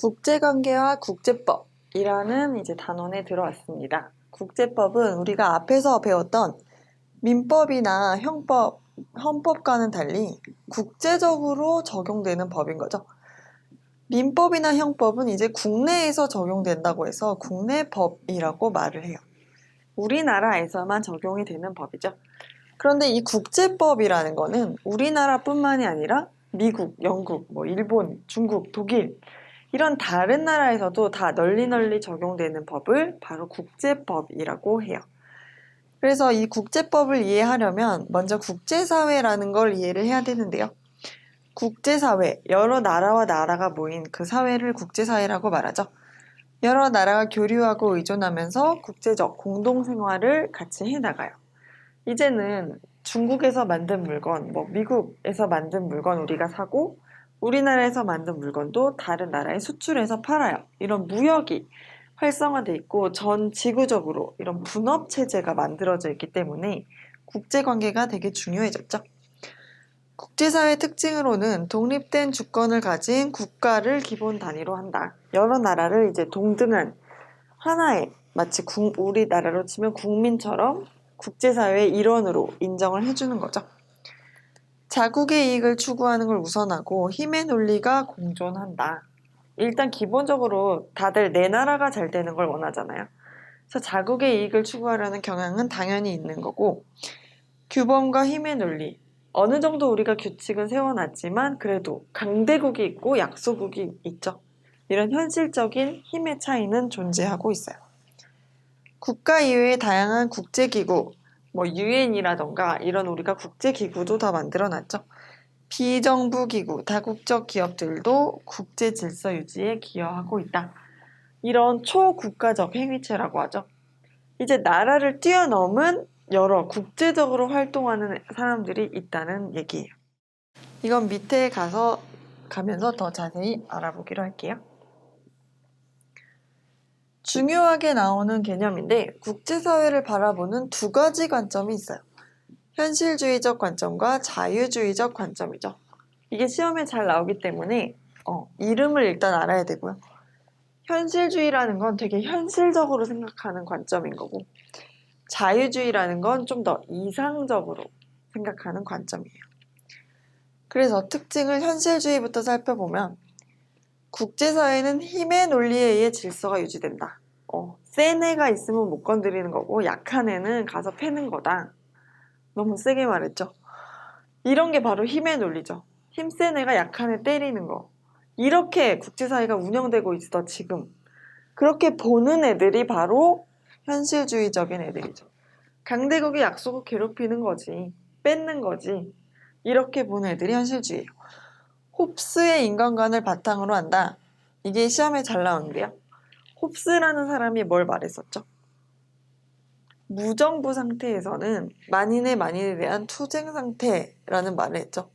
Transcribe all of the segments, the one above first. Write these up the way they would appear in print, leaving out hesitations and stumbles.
국제관계와 국제법이라는 이제 단원에 들어왔습니다. 국제법은 우리가 앞에서 배웠던 민법이나 형법, 헌법과는 달리 국제적으로 적용되는 법인 거죠. 민법이나 형법은 이제 국내에서 적용된다고 해서 국내법이라고 말을 해요. 우리나라에서만 적용이 되는 법이죠. 그런데 이 국제법이라는 거는 우리나라뿐만이 아니라 미국, 영국, 일본, 중국, 독일 이런 다른 나라에서도 다 널리 적용되는 법을 바로 국제법이라고 해요. 그래서 이 국제법을 이해하려면 먼저 국제사회라는 걸 이해를 해야 되는데요. 국제사회, 여러 나라와 나라가 모인 그 사회를 국제사회라고 말하죠. 여러 나라가 교류하고 의존하면서 국제적 공동생활을 같이 해나가요. 이제는 중국에서 만든 물건, 미국에서 만든 물건 우리가 사고 우리나라에서 만든 물건도 다른 나라에 수출해서 팔아요. 이런 무역이 활성화돼 있고 전 지구적으로 이런 분업 체제가 만들어져 있기 때문에 국제관계가 되게 중요해졌죠. 국제사회 특징으로는 독립된 주권을 가진 국가를 기본 단위로 한다. 여러 나라를 이제 동등한 하나의 마치 우리나라로 치면 국민처럼 국제사회의 일원으로 인정을 해주는 거죠. 자국의 이익을 추구하는 걸 우선하고 힘의 논리가 공존한다. 일단 기본적으로 다들 내 나라가 잘 되는 걸 원하잖아요. 그래서 자국의 이익을 추구하려는 경향은 당연히 있는 거고 규범과 힘의 논리, 어느 정도 우리가 규칙은 세워놨지만 그래도 강대국이 있고 약소국이 있죠. 이런 현실적인 힘의 차이는 존재하고 있어요. 국가 이외의 다양한 국제기구, 유엔이라던가 이런 우리가 국제기구도 다 만들어놨죠. 비정부기구, 다국적 기업들도 국제 질서 유지에 기여하고 있다. 이런 초국가적 행위체라고 하죠. 이제 나라를 뛰어넘은 여러 국제적으로 활동하는 사람들이 있다는 얘기예요. 이건 밑에 가면서 더 자세히 알아보기로 할게요. 중요하게 나오는 개념인데 국제사회를 바라보는 두 가지 관점이 있어요. 현실주의적 관점과 자유주의적 관점이죠. 이게 시험에 잘 나오기 때문에 이름을 일단 알아야 되고요. 현실주의라는 건 되게 현실적으로 생각하는 관점인 거고 자유주의라는 건 좀 더 이상적으로 생각하는 관점이에요. 그래서 특징을 현실주의부터 살펴보면 국제사회는 힘의 논리에 의해 질서가 유지된다. 센 애가 있으면 못 건드리는 거고 약한 애는 가서 패는 거다. 너무 세게 말했죠. 이런 게 바로 힘의 논리죠. 힘센 애가 약한 애 때리는 거. 이렇게 국제사회가 운영되고 있어 지금. 그렇게 보는 애들이 바로 현실주의적인 애들이죠. 강대국이 약소국 괴롭히는 거지. 뺏는 거지. 이렇게 보는 애들이 현실주의예요. 홉스의 인간관을 바탕으로 한다. 이게 시험에 잘 나오는데요. 홉스라는 사람이 뭘 말했었죠? 무정부 상태에서는 만인의 만인에 대한 투쟁 상태라는 말을 했죠.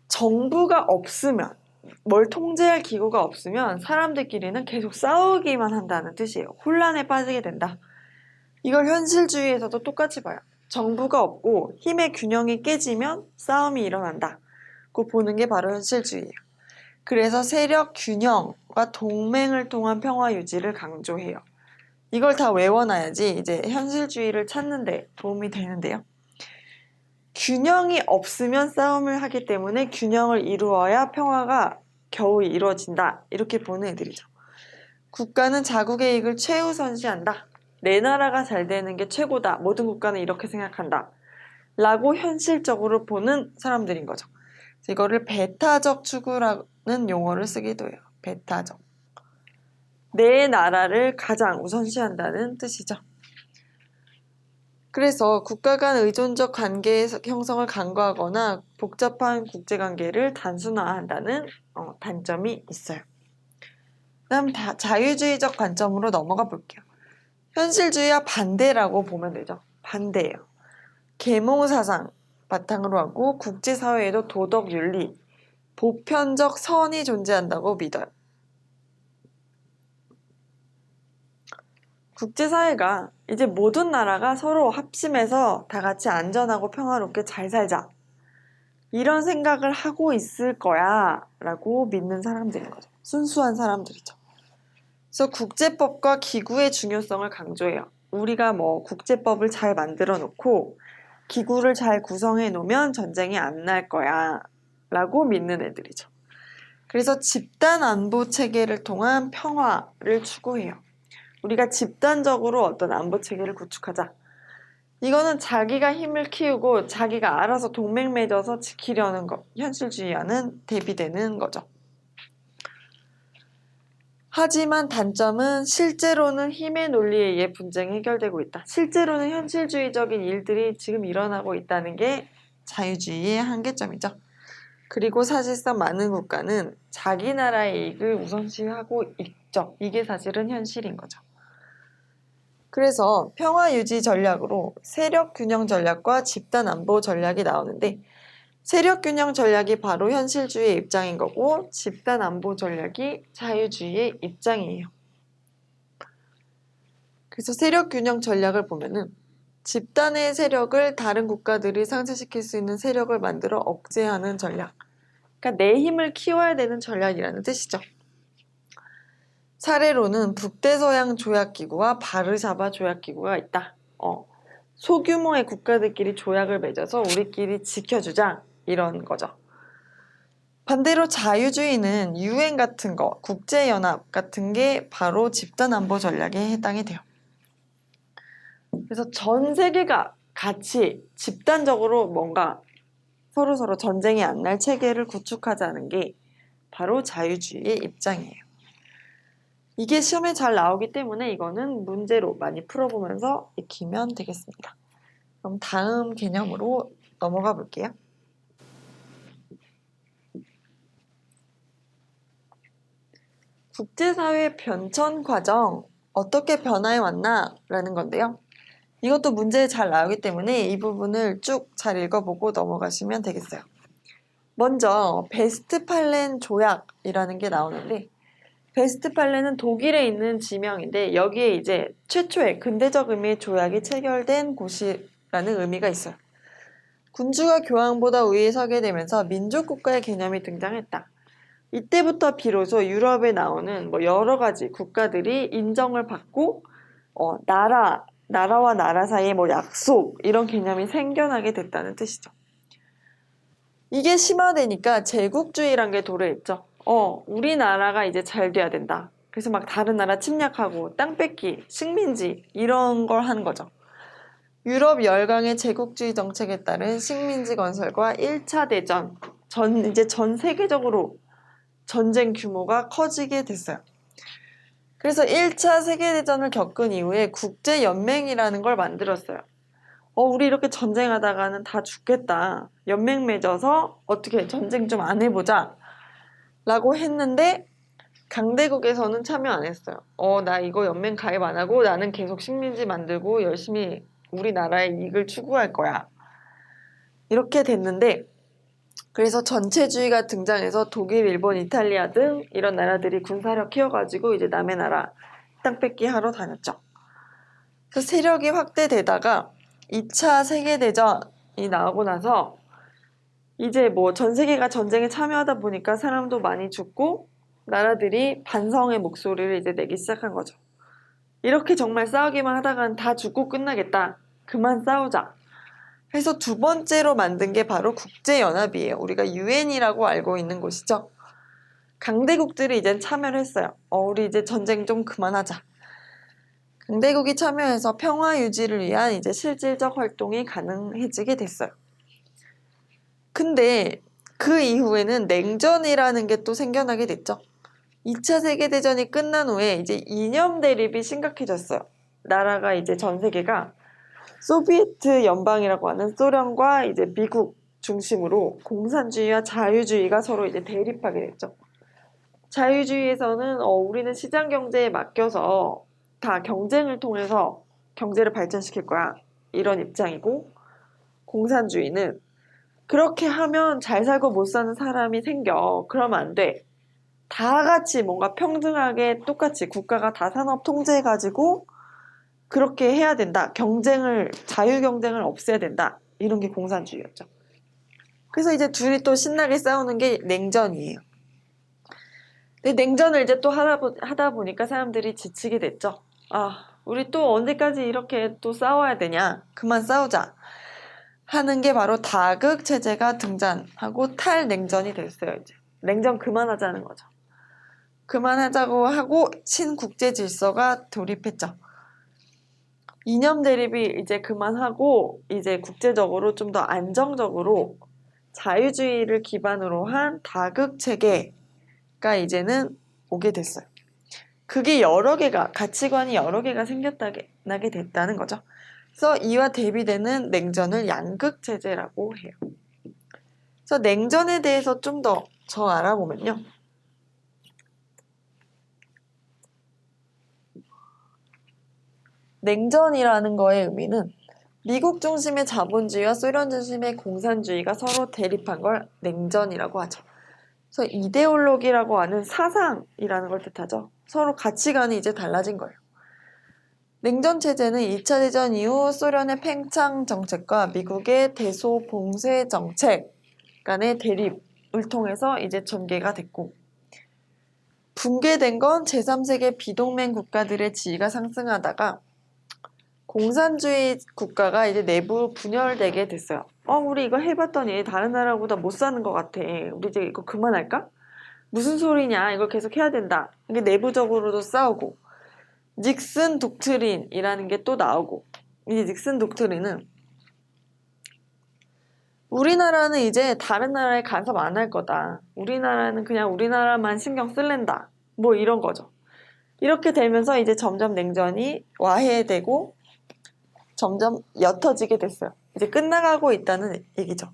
정부가 없으면, 뭘 통제할 기구가 없으면 사람들끼리는 계속 싸우기만 한다는 뜻이에요. 혼란에 빠지게 된다. 이걸 현실주의에서도 똑같이 봐요. 정부가 없고 힘의 균형이 깨지면 싸움이 일어난다. 그 보는 게 바로 현실주의예요. 그래서 세력 균형과 동맹을 통한 평화 유지를 강조해요. 이걸 다 외워놔야지 이제 현실주의를 찾는 데 도움이 되는데요. 균형이 없으면 싸움을 하기 때문에 균형을 이루어야 평화가 겨우 이루어진다. 이렇게 보는 애들이죠. 국가는 자국의 이익을 최우선시한다. 내 나라가 잘 되는 게 최고다. 모든 국가는 이렇게 생각한다. 라고 현실적으로 보는 사람들인 거죠. 이거를 배타적 추구라는 용어를 쓰기도 해요. 배타적. 내 나라를 가장 우선시한다는 뜻이죠. 그래서 국가 간 의존적 관계 형성을 간과하거나 복잡한 국제관계를 단순화한다는 단점이 있어요. 그다음 자유주의적 관점으로 넘어가 볼게요. 현실주의와 반대라고 보면 되죠. 반대예요. 계몽사상 바탕으로 하고 국제사회에도 도덕, 윤리, 보편적 선이 존재한다고 믿어요. 국제사회가 이제 모든 나라가 서로 합심해서 다 같이 안전하고 평화롭게 잘 살자. 이런 생각을 하고 있을 거야 라고 믿는 사람들인 거죠. 순수한 사람들이죠. 그래서 국제법과 기구의 중요성을 강조해요. 우리가 뭐 국제법을 잘 만들어 놓고 기구를 잘 구성해 놓으면 전쟁이 안 날 거야 라고 믿는 애들이죠. 그래서 집단 안보 체계를 통한 평화를 추구해요. 우리가 집단적으로 어떤 안보 체계를 구축하자. 이거는 자기가 힘을 키우고 자기가 알아서 동맹 맺어서 지키려는 것, 현실주의와는 대비되는 거죠. 하지만 단점은 실제로는 힘의 논리에 의해 분쟁이 해결되고 있다. 실제로는 현실주의적인 일들이 지금 일어나고 있다는 게 자유주의의 한계점이죠. 그리고 사실상 많은 국가는 자기 나라의 이익을 우선시하고 있죠. 이게 사실은 현실인 거죠. 그래서 평화 유지 전략으로 세력 균형 전략과 집단 안보 전략이 나오는데 세력 균형 전략이 바로 현실주의의 입장인 거고 집단 안보 전략이 자유주의의 입장이에요. 그래서 세력 균형 전략을 보면은 집단의 세력을 다른 국가들이 상쇄시킬 수 있는 세력을 만들어 억제하는 전략. 그러니까 내 힘을 키워야 되는 전략이라는 뜻이죠. 사례로는 북대서양 조약기구와 바르샤바 조약기구가 있다. 소규모의 국가들끼리 조약을 맺어서 우리끼리 지켜주자 이런 거죠. 반대로 자유주의는 UN 같은 거, 국제연합 같은 게 바로 집단안보 전략에 해당이 돼요. 그래서 전 세계가 같이 집단적으로 뭔가 서로서로 전쟁이 안 날 체계를 구축하자는 게 바로 자유주의의 입장이에요. 이게 시험에 잘 나오기 때문에 이거는 문제로 많이 풀어보면서 익히면 되겠습니다. 그럼 다음 개념으로 넘어가 볼게요. 국제사회 변천 과정, 어떻게 변화해 왔나? 라는 건데요. 이것도 문제에 잘 나오기 때문에 이 부분을 쭉 잘 읽어보고 넘어가시면 되겠어요. 먼저 베스트팔렌 조약이라는 게 나오는데 베스트팔렌은 독일에 있는 지명인데 여기에 이제 최초의 근대적 의미의 조약이 체결된 곳이라는 의미가 있어요. 군주가 교황보다 우위에 서게 되면서 민족국가의 개념이 등장했다. 이때부터 비로소 유럽에 나오는 여러 가지 국가들이 인정을 받고 나라와 나라 사이에 약속 이런 개념이 생겨나게 됐다는 뜻이죠. 이게 심화되니까 제국주의란 게 도래했죠. 우리나라가 이제 잘 돼야 된다. 그래서 막 다른 나라 침략하고 땅 뺏기, 식민지 이런 걸 하는 거죠. 유럽 열강의 제국주의 정책에 따른 식민지 건설과 1차 대전, 이제 전 세계적으로 전쟁 규모가 커지게 됐어요. 그래서 1차 세계대전을 겪은 이후에 국제연맹이라는 걸 만들었어요. 우리 이렇게 전쟁하다가는 다 죽겠다. 연맹 맺어서 어떻게 전쟁 좀 안 해보자. 라고 했는데 강대국에서는 참여 안 했어요. 나 이거 연맹 가입 안 하고 나는 계속 식민지 만들고 열심히 우리나라의 이익을 추구할 거야. 이렇게 됐는데 그래서 전체주의가 등장해서 독일, 일본, 이탈리아 등 이런 나라들이 군사력 키워가지고 이제 남의 나라 땅 뺏기 하러 다녔죠. 그래서 세력이 확대되다가 2차 세계대전이 나오고 나서 이제 전 세계가 전쟁에 참여하다 보니까 사람도 많이 죽고 나라들이 반성의 목소리를 이제 내기 시작한 거죠. 이렇게 정말 싸우기만 하다간 다 죽고 끝나겠다. 그만 싸우자. 해서 두 번째로 만든 게 바로 국제연합이에요. 우리가 UN이라고 알고 있는 곳이죠. 강대국들이 이제 참여를 했어요. 우리 이제 전쟁 좀 그만하자. 강대국이 참여해서 평화 유지를 위한 이제 실질적 활동이 가능해지게 됐어요. 근데 그 이후에는 냉전이라는 게 또 생겨나게 됐죠. 2차 세계대전이 끝난 후에 이제 이념 대립이 심각해졌어요. 나라가 이제 전 세계가 소비에트 연방이라고 하는 소련과 이제 미국 중심으로 공산주의와 자유주의가 서로 이제 대립하게 됐죠. 자유주의에서는 우리는 시장 경제에 맡겨서 다 경쟁을 통해서 경제를 발전시킬 거야. 이런 입장이고 공산주의는 그렇게 하면 잘 살고 못 사는 사람이 생겨. 그러면 안 돼. 다 같이 뭔가 평등하게 똑같이 국가가 다 산업 통제해가지고 그렇게 해야 된다. 자유 경쟁을 없애야 된다. 이런 게 공산주의였죠. 그래서 이제 둘이 또 신나게 싸우는 게 냉전이에요. 근데 냉전을 이제 또 하다 보니까 사람들이 지치게 됐죠. 아, 우리 또 언제까지 이렇게 또 싸워야 되냐? 그만 싸우자. 하는 게 바로 다극 체제가 등장하고 탈냉전이 됐어요. 이제 냉전 그만하자는 거죠. 그만하자고 하고 신국제 질서가 돌입했죠. 이념 대립이 이제 그만하고 이제 국제적으로 좀 더 안정적으로 자유주의를 기반으로 한 다극 체계가 이제는 오게 됐어요. 그게 가치관이 여러 개가 생겨나게 됐다는 거죠. 그래서 이와 대비되는 냉전을 양극 체제라고 해요. 그래서 냉전에 대해서 좀 더 알아보면요. 냉전이라는 거의 의미는 미국 중심의 자본주의와 소련 중심의 공산주의가 서로 대립한 걸 냉전이라고 하죠. 그래서 이데올로기라고 하는 사상이라는 걸 뜻하죠. 서로 가치관이 이제 달라진 거예요. 냉전 체제는 2차 대전 이후 소련의 팽창 정책과 미국의 대소봉쇄 정책 간의 대립을 통해서 이제 전개가 됐고, 붕괴된 건 제3세계 비동맹 국가들의 지위가 상승하다가 공산주의 국가가 이제 내부 분열되게 됐어요. 우리 이거 해봤더니 다른 나라보다 못 사는 것 같아. 우리 이제 이거 그만할까? 무슨 소리냐? 이걸 계속 해야 된다. 이게 내부적으로도 싸우고, 닉슨 독트린이라는 게 또 나오고, 이 닉슨 독트린은 우리나라는 이제 다른 나라에 간섭 안 할 거다. 우리나라는 그냥 우리나라만 신경 쓸랜다. 뭐 이런 거죠. 이렇게 되면서 이제 점점 냉전이 와해되고 점점 옅어지게 됐어요. 이제 끝나가고 있다는 얘기죠.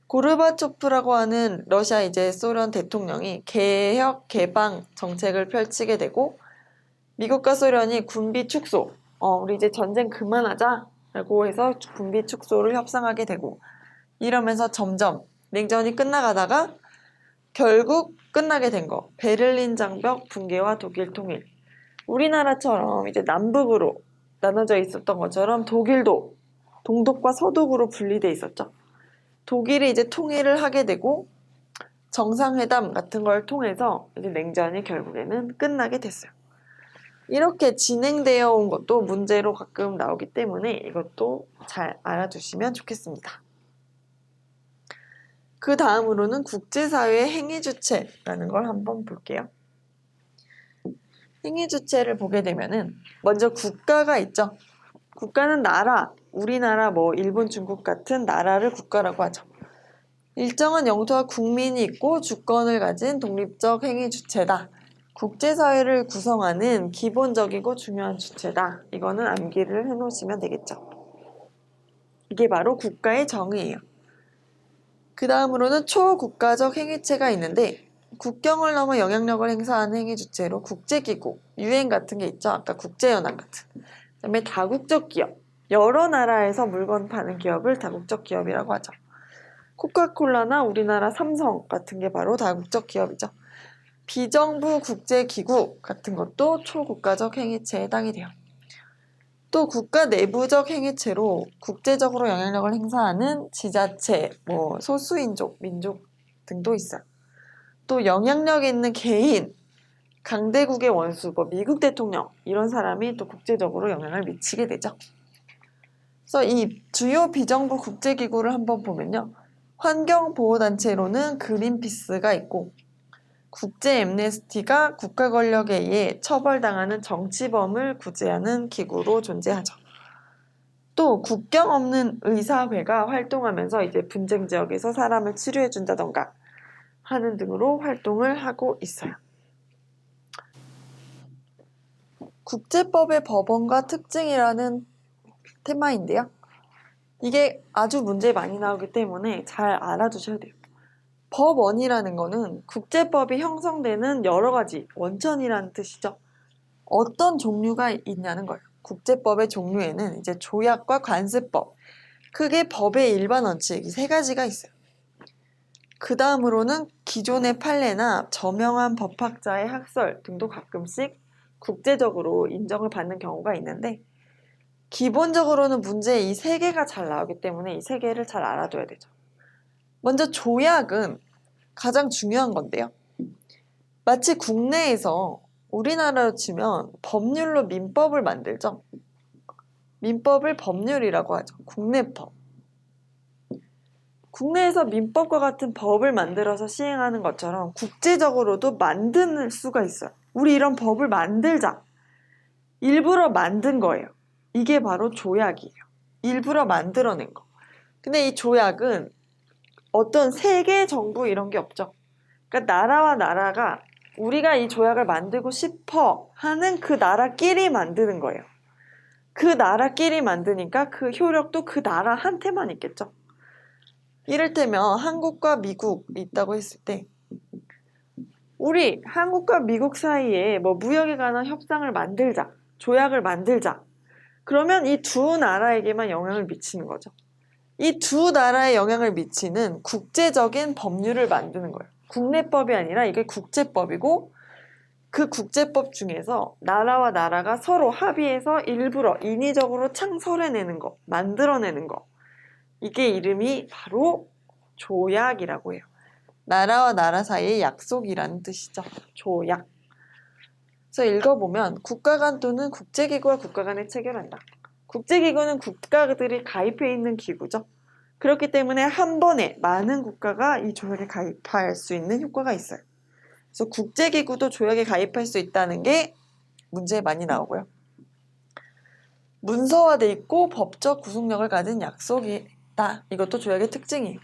고르바초프라고 하는 러시아 이제 소련 대통령이 개혁 개방 정책을 펼치게 되고, 미국과 소련이 군비 축소, 우리 이제 전쟁 그만하자라고 해서 군비 축소를 협상하게 되고, 이러면서 점점 냉전이 끝나가다가 결국 끝나게 된 거, 베를린 장벽 붕괴와 독일 통일. 우리나라처럼 이제 남북으로 나눠져 있었던 것처럼 독일도 동독과 서독으로 분리돼 있었죠. 독일이 이제 통일을 하게 되고 정상회담 같은 걸 통해서 이제 냉전이 결국에는 끝나게 됐어요. 이렇게 진행되어 온 것도 문제로 가끔 나오기 때문에 이것도 잘 알아두시면 좋겠습니다. 그 다음으로는 국제사회의 행위주체라는 걸 한번 볼게요. 행위주체를 보게 되면은 먼저 국가가 있죠. 국가는 나라, 우리나라, 일본, 중국 같은 나라를 국가라고 하죠. 일정한 영토와 국민이 있고 주권을 가진 독립적 행위 주체다. 국제사회를 구성하는 기본적이고 중요한 주체다. 이거는 암기를 해놓으시면 되겠죠. 이게 바로 국가의 정의예요. 그 다음으로는 초국가적 행위체가 있는데, 국경을 넘어 영향력을 행사하는 행위 주체로 국제기구, UN 같은 게 있죠. 아까 국제연합 같은. 그다음에 다국적 기업. 여러 나라에서 물건 파는 기업을 다국적 기업이라고 하죠. 코카콜라나 우리나라 삼성 같은 게 바로 다국적 기업이죠. 비정부 국제기구 같은 것도 초국가적 행위체에 해당이 돼요. 또 국가 내부적 행위체로 국제적으로 영향력을 행사하는 지자체, 소수인족, 민족 등도 있어요. 또 영향력 있는 개인, 강대국의 원수, 미국 대통령 이런 사람이 또 국제적으로 영향을 미치게 되죠. 그래서 이 주요 비정부 국제기구를 한번 보면요. 환경보호단체로는 그린피스가 있고, 국제 엠네스티가 국가 권력에 의해 처벌당하는 정치범을 구제하는 기구로 존재하죠. 또 국경 없는 의사회가 활동하면서 이제 분쟁 지역에서 사람을 치료해 준다던가 하는 등으로 활동을 하고 있어요. 국제법의 법원과 특징이라는 테마인데요. 이게 아주 문제 많이 나오기 때문에 잘 알아두셔야 돼요. 법원이라는 거는 국제법이 형성되는 여러 가지 원천이라는 뜻이죠. 어떤 종류가 있냐는 거예요. 국제법의 종류에는 이제 조약과 관습법, 크게 법의 일반 원칙 이 세 가지가 있어요. 그 다음으로는 기존의 판례나 저명한 법학자의 학설 등도 가끔씩 국제적으로 인정을 받는 경우가 있는데, 기본적으로는 문제에 이 세 개가 잘 나오기 때문에 이 세 개를 잘 알아둬야 되죠. 먼저 조약은 가장 중요한 건데요. 마치 국내에서 우리나라로 치면 법률로 민법을 만들죠. 민법을 법률이라고 하죠. 국내법. 국내에서 민법과 같은 법을 만들어서 시행하는 것처럼 국제적으로도 만들 수가 있어요. 우리 이런 법을 만들자. 일부러 만든 거예요. 이게 바로 조약이에요. 일부러 만들어낸 거. 근데 이 조약은 어떤 세계 정부 이런 게 없죠. 그러니까 나라와 나라가 우리가 이 조약을 만들고 싶어 하는 그 나라끼리 만드는 거예요. 그 나라끼리 만드니까 그 효력도 그 나라한테만 있겠죠. 이를테면 한국과 미국이 있다고 했을 때 우리 한국과 미국 사이에 뭐 무역에 관한 협상을 만들자, 조약을 만들자. 그러면 이 두 나라에게만 영향을 미치는 거죠. 이 두 나라에 영향을 미치는 국제적인 법률을 만드는 거예요. 국내법이 아니라 이게 국제법이고 그 국제법 중에서 나라와 나라가 서로 합의해서 일부러 인위적으로 창설해내는 거, 만들어내는 거. 이게 이름이 바로 조약이라고 해요. 나라와 나라 사이의 약속이라는 뜻이죠. 조약. 그래서 읽어보면 국가 간 또는 국제기구와 국가 간에 체결한다. 국제기구는 국가들이 가입해 있는 기구죠. 그렇기 때문에 한 번에 많은 국가가 이 조약에 가입할 수 있는 효과가 있어요. 그래서 국제기구도 조약에 가입할 수 있다는 게 문제에 많이 나오고요. 문서화돼 있고 법적 구속력을 가진 약속이다. 이것도 조약의 특징이에요.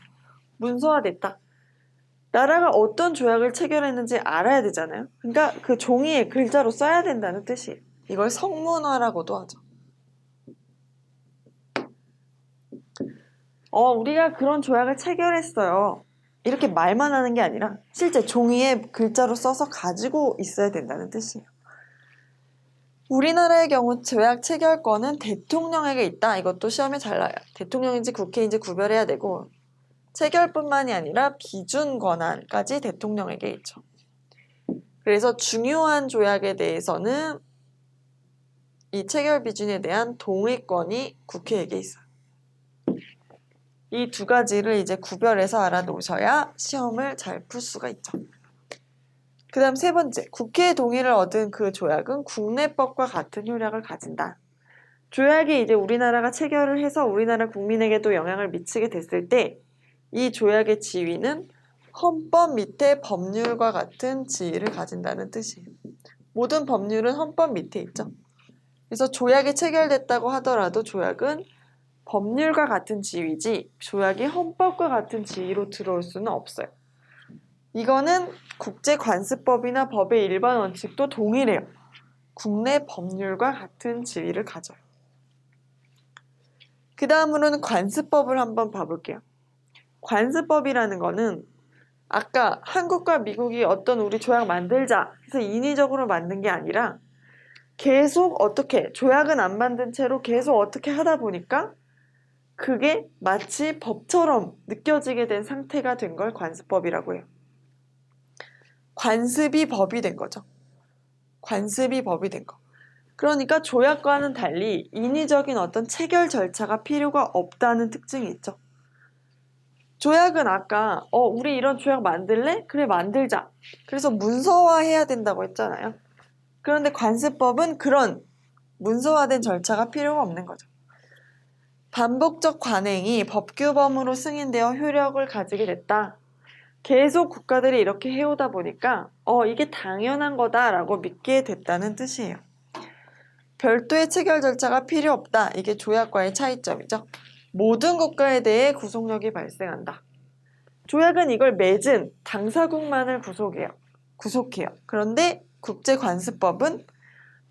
문서화됐다. 나라가 어떤 조약을 체결했는지 알아야 되잖아요. 그러니까 그 종이에 글자로 써야 된다는 뜻이에요. 이걸 성문화라고도 하죠. 우리가 그런 조약을 체결했어요. 이렇게 말만 하는 게 아니라 실제 종이에 글자로 써서 가지고 있어야 된다는 뜻이에요. 우리나라의 경우 조약 체결권은 대통령에게 있다. 이것도 시험에 잘 나와요. 대통령인지 국회인지 구별해야 되고 체결뿐만이 아니라 비준 권한까지 대통령에게 있죠. 그래서 중요한 조약에 대해서는 이 체결 비준에 대한 동의권이 국회에게 있어요. 이 두 가지를 이제 구별해서 알아놓으셔야 시험을 잘 풀 수가 있죠. 그 다음 세 번째, 국회의 동의를 얻은 그 조약은 국내법과 같은 효력을 가진다. 조약이 이제 우리나라가 체결을 해서 우리나라 국민에게도 영향을 미치게 됐을 때 이 조약의 지위는 헌법 밑에 법률과 같은 지위를 가진다는 뜻이에요. 모든 법률은 헌법 밑에 있죠. 그래서 조약이 체결됐다고 하더라도 조약은 법률과 같은 지위지 조약이 헌법과 같은 지위로 들어올 수는 없어요. 이거는 국제관습법이나 법의 일반 원칙도 동일해요. 국내 법률과 같은 지위를 가져요. 그 다음으로는 관습법을 한번 봐볼게요. 관습법이라는 거는 아까 한국과 미국이 어떤 우리 조약 만들자 해서 인위적으로 만든 게 아니라 계속 어떻게 조약은 안 만든 채로 계속 어떻게 하다 보니까 그게 마치 법처럼 느껴지게 된 상태가 된 걸 관습법이라고 해요. 관습이 법이 된 거죠. 관습이 법이 된 거. 그러니까 조약과는 달리 인위적인 어떤 체결 절차가 필요가 없다는 특징이 있죠. 조약은 아까 우리 이런 조약 만들래? 그래 만들자. 그래서 문서화해야 된다고 했잖아요. 그런데 관습법은 그런 문서화된 절차가 필요가 없는 거죠. 반복적 관행이 법규범으로 승인되어 효력을 가지게 됐다. 계속 국가들이 이렇게 해오다 보니까 이게 당연한 거다라고 믿게 됐다는 뜻이에요. 별도의 체결 절차가 필요 없다. 이게 조약과의 차이점이죠. 모든 국가에 대해 구속력이 발생한다. 조약은 이걸 맺은 당사국만을 구속해요. 그런데 국제관습법은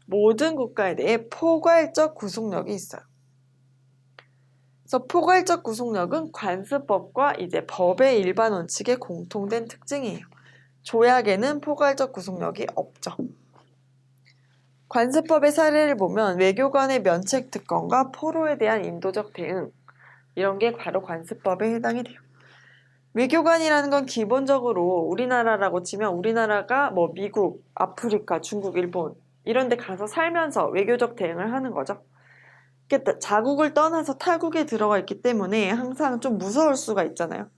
모든 국가에 대해 포괄적 구속력이 있어요. 그래서 포괄적 구속력은 관습법과 이제 법의 일반 원칙의 공통된 특징이에요. 조약에는 포괄적 구속력이 없죠. 관습법의 사례를 보면 외교관의 면책 특권과 포로에 대한 인도적 대응 이런 게 바로 관습법에 해당이 돼요. 외교관이라는 건 기본적으로 우리나라라고 치면 우리나라가 뭐 미국, 아프리카, 중국, 일본 이런 데 가서 살면서 외교적 대응을 하는 거죠. 자국을 떠나서 타국에 들어가 있기 때문에 항상 좀 무서울 수가 있잖아요.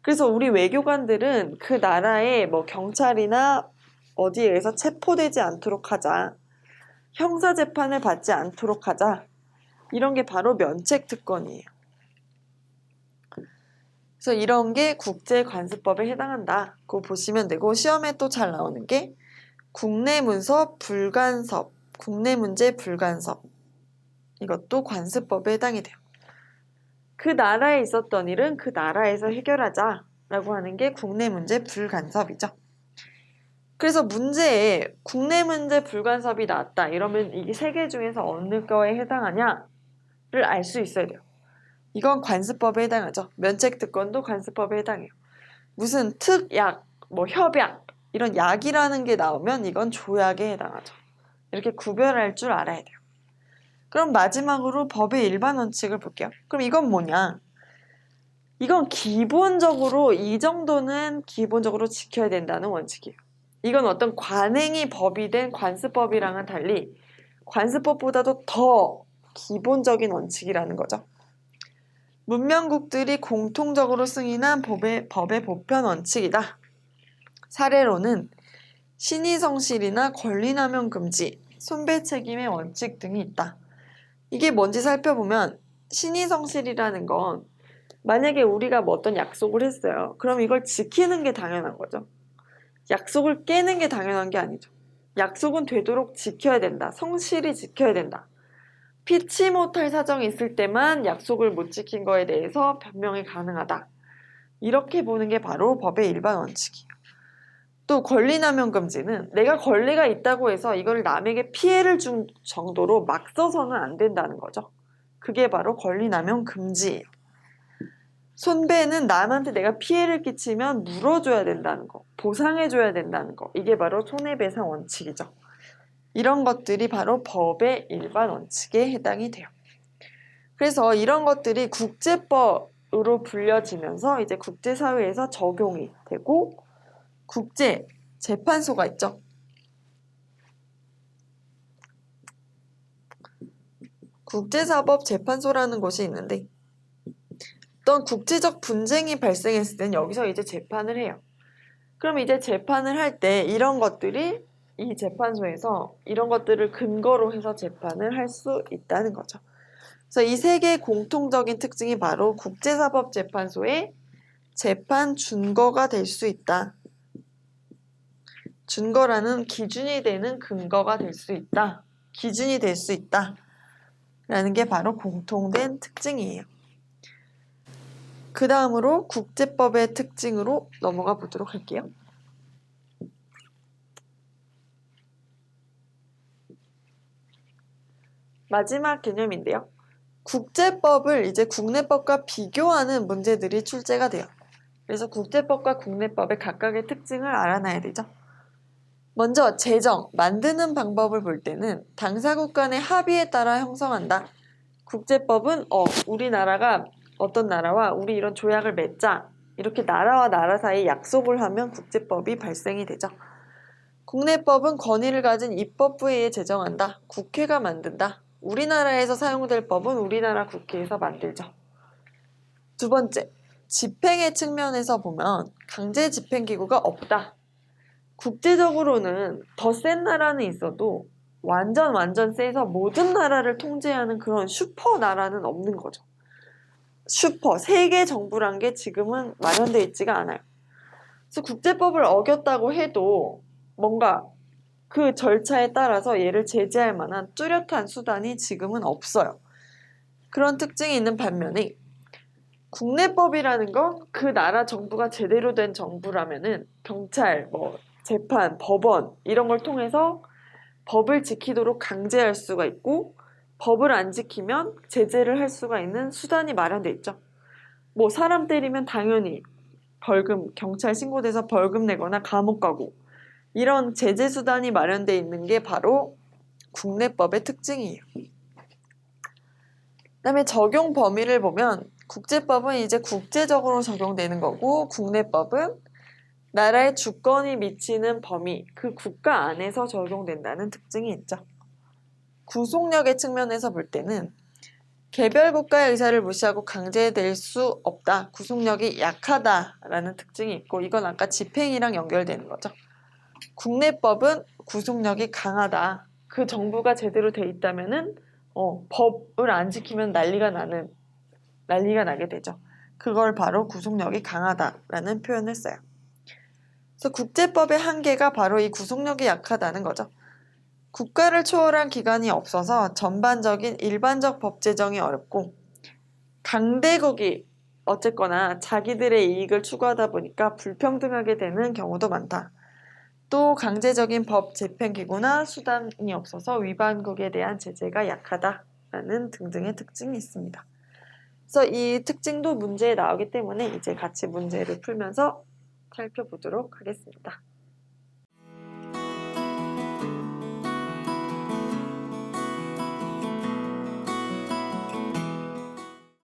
그래서 우리 외교관들은 그 나라의 뭐 경찰이나 어디에서 체포되지 않도록 하자, 형사재판을 받지 않도록 하자, 이런 게 바로 면책특권이에요. 그래서 이런 게 국제관습법에 해당한다고 보시면 되고, 시험에 또 잘 나오는 게 국내문서 불간섭, 국내문제 불간섭, 이것도 관습법에 해당이 돼요. 그 나라에 있었던 일은 그 나라에서 해결하자라고 하는 게 국내문제 불간섭이죠. 그래서 문제에 국내문제 불간섭이 나왔다 이러면 이게 세 개 중에서 어느 거에 해당하냐를 알 수 있어야 돼요. 이건 관습법에 해당하죠. 면책특권도 관습법에 해당해요. 무슨 특약, 뭐 협약, 이런 약이라는 게 나오면 이건 조약에 해당하죠. 이렇게 구별할 줄 알아야 돼요. 그럼 마지막으로 법의 일반 원칙을 볼게요. 그럼 이건 뭐냐? 이건 기본적으로 이 정도는 기본적으로 지켜야 된다는 원칙이에요. 이건 어떤 관행이 법이 된 관습법이랑은 달리 관습법보다도 더 기본적인 원칙이라는 거죠. 문명국들이 공통적으로 승인한 법의 보편 원칙이다. 사례로는 신의성실이나 권리남용 금지, 손배책임의 원칙 등이 있다. 이게 뭔지 살펴보면 신의성실이라는 건 만약에 우리가 뭐 어떤 약속을 했어요. 그럼 이걸 지키는 게 당연한 거죠. 약속을 깨는 게 당연한 게 아니죠. 약속은 되도록 지켜야 된다. 성실히 지켜야 된다. 피치 못할 사정이 있을 때만 약속을 못 지킨 거에 대해서 변명이 가능하다. 이렇게 보는 게 바로 법의 일반 원칙이에요. 또 권리남용 금지는 내가 권리가 있다고 해서 이걸 남에게 피해를 준 정도로 막 써서는 안 된다는 거죠. 그게 바로 권리남용 금지예요. 손배는 남한테 내가 피해를 끼치면 물어줘야 된다는 거, 보상해줘야 된다는 거. 이게 바로 손해배상 원칙이죠. 이런 것들이 바로 법의 일반 원칙에 해당이 돼요. 그래서 이런 것들이 국제법으로 불려지면서 이제 국제사회에서 적용이 되고 국제재판소가 있죠. 국제사법재판소라는 곳이 있는데 어떤 국제적 분쟁이 발생했을 때는 여기서 이제 재판을 해요. 그럼 이제 재판을 할 때 이런 것들이 이 재판소에서 이런 것들을 근거로 해서 재판을 할 수 있다는 거죠. 그래서 이 세 개의 공통적인 특징이 바로 국제사법재판소의 재판 준거가 될 수 있다. 준거라는 기준이 되는 근거가 될 수 있다. 기준이 될 수 있다. 라는 게 바로 공통된 특징이에요. 그 다음으로 국제법의 특징으로 넘어가 보도록 할게요. 마지막 개념인데요. 국제법을 이제 국내법과 비교하는 문제들이 출제가 돼요. 그래서 국제법과 국내법의 각각의 특징을 알아놔야 되죠. 먼저 제정, 만드는 방법을 볼 때는 당사국 간의 합의에 따라 형성한다. 국제법은 우리나라가 어떤 나라와 우리 이런 조약을 맺자. 이렇게 나라와 나라 사이 약속을 하면 국제법이 발생이 되죠. 국내법은 권위를 가진 입법부에 제정한다. 국회가 만든다. 우리나라에서 사용될 법은 우리나라 국회에서 만들죠. 두 번째, 집행의 측면에서 보면 강제 집행기구가 없다. 국제적으로는 더 센 나라는 있어도 완전 세서 모든 나라를 통제하는 그런 슈퍼 나라는 없는 거죠. 세계 정부란 게 지금은 마련되어 있지가 않아요. 그래서 국제법을 어겼다고 해도 뭔가 그 절차에 따라서 얘를 제재할 만한 뚜렷한 수단이 지금은 없어요. 그런 특징이 있는 반면에 국내법이라는 건 그 나라 정부가 제대로 된 정부라면은 경찰, 재판, 법원 이런 걸 통해서 법을 지키도록 강제할 수가 있고 법을 안 지키면 제재를 할 수가 있는 수단이 마련돼 있죠. 사람 때리면 당연히 벌금, 경찰 신고돼서 벌금 내거나 감옥 가고 이런 제재 수단이 마련돼 있는 게 바로 국내법의 특징이에요. 그다음에 적용 범위를 보면 국제법은 이제 국제적으로 적용되는 거고 국내법은 나라의 주권이 미치는 범위, 그 국가 안에서 적용된다는 특징이 있죠. 구속력의 측면에서 볼 때는 개별 국가의 의사를 무시하고 강제될 수 없다. 구속력이 약하다라는 특징이 있고 이건 아까 집행이랑 연결되는 거죠. 국내법은 구속력이 강하다. 그 정부가 제대로 돼 있다면은 법을 안 지키면 난리가 나게 되죠. 그걸 바로 구속력이 강하다라는 표현을 써요. 그래서 국제법의 한계가 바로 이 구속력이 약하다는 거죠. 국가를 초월한 기관이 없어서 전반적인 일반적 법 제정이 어렵고 강대국이 어쨌거나 자기들의 이익을 추구하다 보니까 불평등하게 되는 경우도 많다. 또 강제적인 법 집행 기구나 수단이 없어서 위반국에 대한 제재가 약하다라는 등등의 특징이 있습니다. 그래서 이 특징도 문제에 나오기 때문에 이제 같이 문제를 풀면서 살펴보도록 하겠습니다.